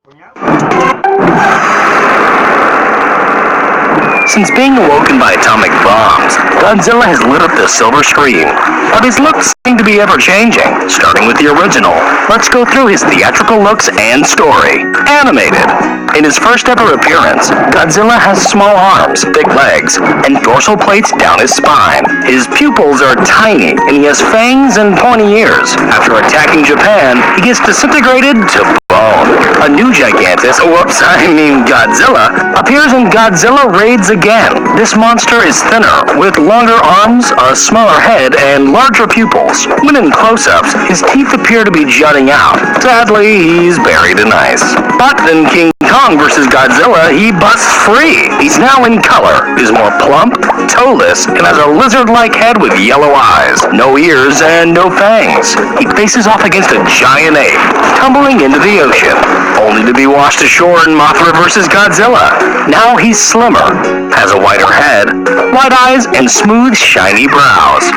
Since being awoken by atomic bombs, Godzilla has lit up the silver screen, but his looks seem to be ever-changing, starting with the original. Let's go through his theatrical looks and story. Animated. In his first ever appearance, Godzilla has small arms, thick legs, and dorsal plates down his spine. His pupils are tiny, and he has fangs and pointy ears. After attacking Japan, he gets disintegrated to bone. A new Godzilla, appears in Godzilla Raids Again. This monster is thinner, with longer arms, a smaller head, and larger pupils. When in close-ups, his teeth appear to be jutting out. Sadly, he's buried in ice. But in King Kong vs. Godzilla, he busts free. He's now in color, is more plump, toeless, and has a lizard-like head with yellow eyes, no ears, and no fangs. He faces off against a giant ape, tumbling into the ocean, only to be washed ashore in Mothra vs. Godzilla. Now he's slimmer, has a wider head, white eyes, and smooth, shiny brows.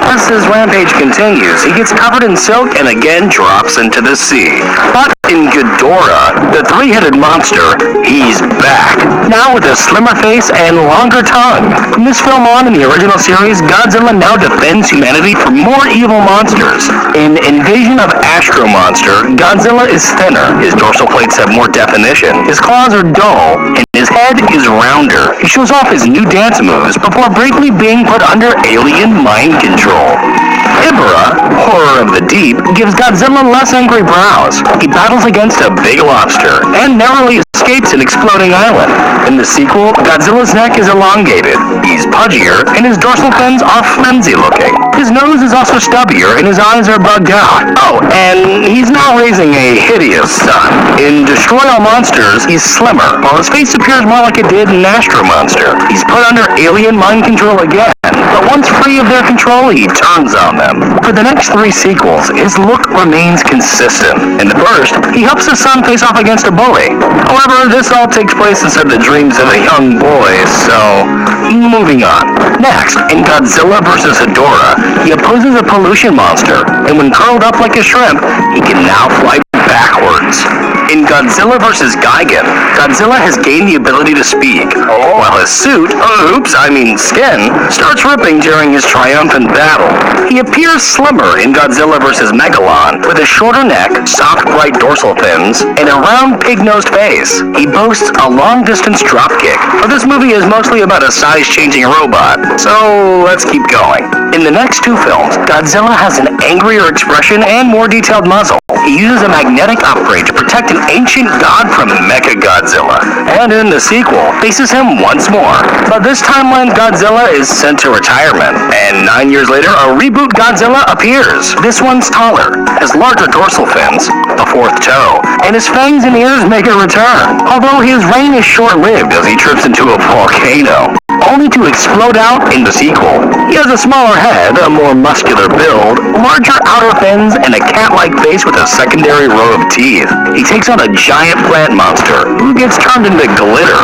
As his rampage continues, he gets covered in silk and again drops into the sea. But in Ghidorah, the three-headed monster, he's back, now with a slimmer face and longer tongue. From this film on in the original series, Godzilla now defends humanity from more evil monsters. In Invasion of Astro Monster, Godzilla is thinner, his dorsal plates have more definition, his claws are dull, and his head is rounder. He shows off his new dance moves before briefly being put under alien mind control. Ibra, Horror of the Deep, gives Godzilla less angry brows. He battles against a big lobster, and narrowly escapes an exploding island. In the sequel, Godzilla's neck is elongated, he's pudgier, and his dorsal fins are flimsy looking. His nose is also stubbier, and his eyes are bugged out. Oh, and he's now raising a hideous son. In Destroy All Monsters, he's slimmer, while his face appears more like it did in Astro Monster. He's put under alien mind control again, but once free of their control, he turns on them. For the next three sequels, his look remains consistent. In the first, he helps his son face off against a bully. However, this all takes place inside the dreams of a young boy, so moving on. Next, in Godzilla vs. Ghidorah, he opposes a pollution monster, and when curled up like a shrimp, he can now fly backwards. In Godzilla vs. Gigan, Godzilla has gained the ability to speak, while his suit, skin, starts ripping during his triumphant battle. He appears slimmer in Godzilla vs. Megalon, with a shorter neck, soft bright dorsal fins, and a round pig-nosed face. He boasts a long-distance dropkick, but this movie is mostly about a size-changing robot, so let's keep going. In the next two films, Godzilla has an angrier expression and more detailed muzzle. He uses a magnetic upgrade to protect an ancient god from Mechagodzilla, and in the sequel, faces him once more. But this timeline, Godzilla is sent to retirement, and 9 years later, a reboot Godzilla appears. This one's taller, has larger dorsal fins, a fourth toe, and his fangs and ears make a return, although his reign is short-lived as he trips into a volcano, only to explode out in the sequel. He has a smaller head, a more muscular build, larger outer fins, and a cat-like face with a secondary row of teeth. He takes on a giant plant monster, who gets turned into glitter.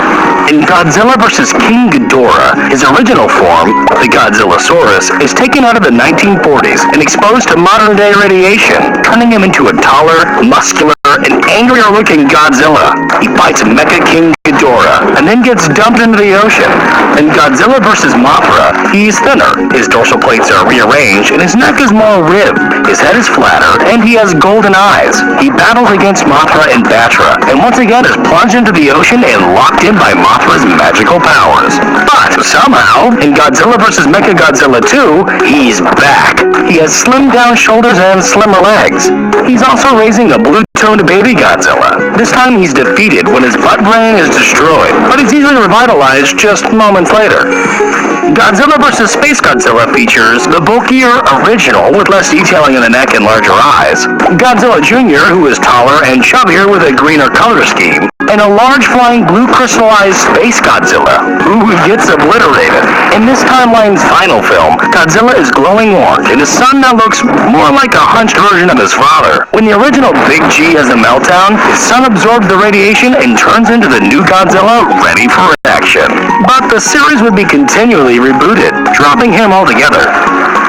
In Godzilla vs. King Ghidorah, his original form, the Godzillasaurus, is taken out of the 1940s and exposed to modern-day radiation, turning him into a taller, muscular, and angrier-looking Godzilla. He fights Mecha King Ghidorah, and then gets dumped into the ocean. In Godzilla vs. Mothra, he's thinner, his dorsal plates are rearranged, and his neck is more ribbed. His head is flatter, and he has golden eyes. He battles against Mothra and Batra, and once again is plunged into the ocean and locked in by Mothra's magical powers. But somehow, in Godzilla vs. Mechagodzilla 2, he's back. He has slimmed-down shoulders and slimmer legs. He's also raising a blue-toned baby Godzilla. This time he's defeated when his butt brain is destroyed, but he's easily revitalized just moments later. Godzilla vs. Space Godzilla features the bulkier original with less detailing in the neck and larger eyes, Godzilla Jr., who is taller and chubbier with a greener color scheme, and a large flying blue crystallized Space Godzilla, who gets obliterated. In this timeline's final film, Godzilla is glowing orange, and his son now looks more like a hunched version of his father. When the original Big G has a meltdown, his son absorbs the radiation and turns into the new Godzilla ready for action. But the series would be continually rebooted, dropping him altogether.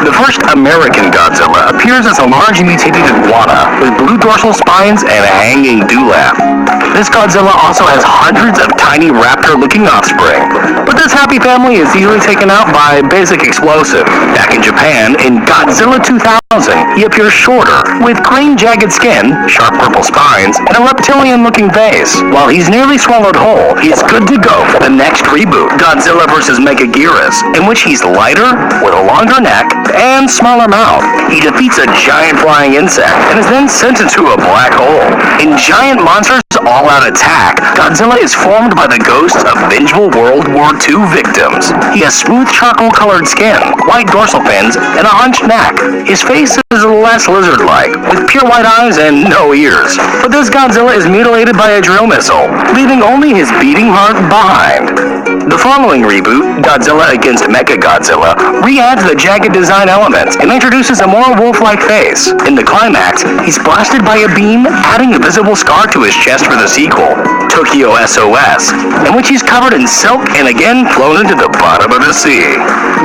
The first American Godzilla appears as a large mutated iguana with blue dorsal spines and a hanging dewlap. This This Godzilla also has hundreds of tiny raptor-looking offspring. But this happy family is easily taken out by basic explosive. Back in Japan, in Godzilla 2000, he appears shorter, with green jagged skin, sharp purple spines, and a reptilian-looking face. While he's nearly swallowed whole, he's good to go for the next reboot, Godzilla vs. Megaguirus, in which he's lighter, with a longer neck, and smaller mouth. He defeats a giant flying insect, and is then sent into a black hole. In Giant Monsters All-Out Attack, Godzilla is formed by the ghosts of vengeful World War II victims. He has smooth charcoal-colored skin, white dorsal fins, and a hunched neck. His face is less lizard-like, with pure white eyes and no ears. But this Godzilla is mutilated by a drill missile, leaving only his beating heart behind. The following reboot, Godzilla against Mechagodzilla, re-adds the jagged design elements and introduces a more wolf-like face. In the climax, he's blasted by a beam, adding a visible scar to his chest for the sequel, Tokyo SOS, in which he's covered in silk and again flown into the bottom of the sea.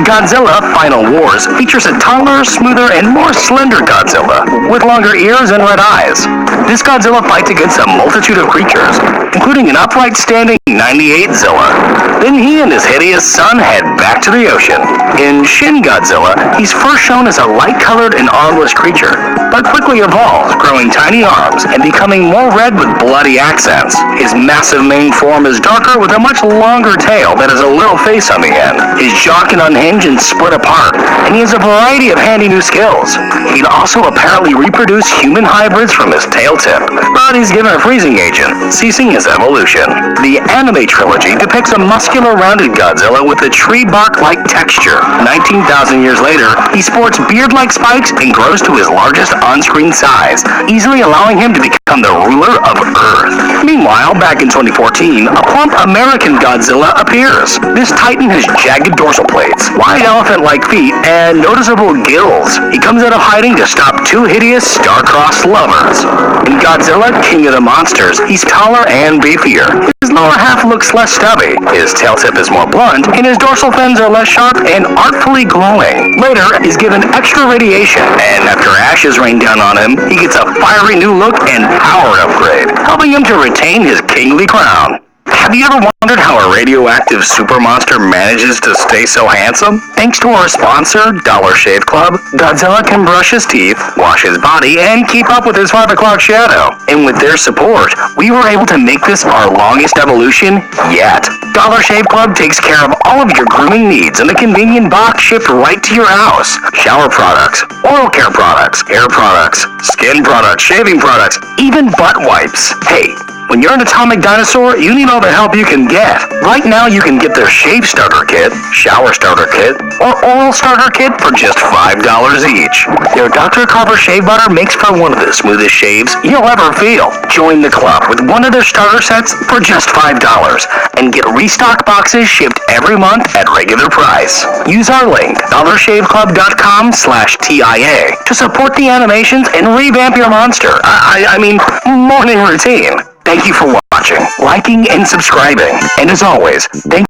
Godzilla Final Wars features a taller, smoother, and more slender Godzilla, with longer ears and red eyes. This Godzilla fights against a multitude of creatures, including an upright standing 98-Zilla. Then he and his hideous son head back to the ocean. In Shin Godzilla, he's first shown as a light-colored and armless creature, but quickly evolves, growing tiny arms and becoming more red with bloody accents. His massive main form is darker with a much longer tail that has a little face on the end. His jaw can unhinge and split apart, and he has a variety of handy new skills. He'd also apparently reproduce human hybrids from his tail tip, but he's given a freezing agent, ceasing his evolution. The anime trilogy depicts a muscular rounded Godzilla with a tree bark-like texture. 19,000 years later, he sports beard-like spikes and grows to his largest on-screen size, easily allowing him to become the ruler of Earth. Meanwhile, back in 2014, a plump American Godzilla appears. This titan has jagged dorsal plates, wide elephant-like feet, and noticeable gills. He comes out of hiding to stop two hideous star-crossed lovers. In Godzilla, King of the Monsters, he's taller and beefier. His lower half looks less stubby, his tail tip is more blunt, and his dorsal fins are less sharp and artfully glowing. Later, he's given extra radiation, and after ashes rain down on him, he gets a fiery new look and power upgrade, helping him to retain his kingly crown. Have you ever wondered how a radioactive super monster manages to stay so handsome? Thanks to our sponsor, Dollar Shave Club, Godzilla can brush his teeth, wash his body, and keep up with his 5 o'clock shadow. And with their support, we were able to make this our longest evolution yet. Dollar Shave Club takes care of all of your grooming needs in a convenient box shipped right to your house. Shower products, oral care products, hair products, skin products, shaving products, even butt wipes. Hey, when you're an atomic dinosaur, you need all the help you can get. Right now, you can get their shave starter kit, shower starter kit, or oral starter kit for just $5 each. Their Dr. Carver shave butter makes for one of the smoothest shaves you'll ever feel. Join the club with one of their starter sets for just $5 and get restock boxes shipped every month at regular price. Use our link, dollarshaveclub.com/TIA to support the animations and revamp your monster. I mean, morning routine. Thank you for watching, liking, and subscribing. And as always, thank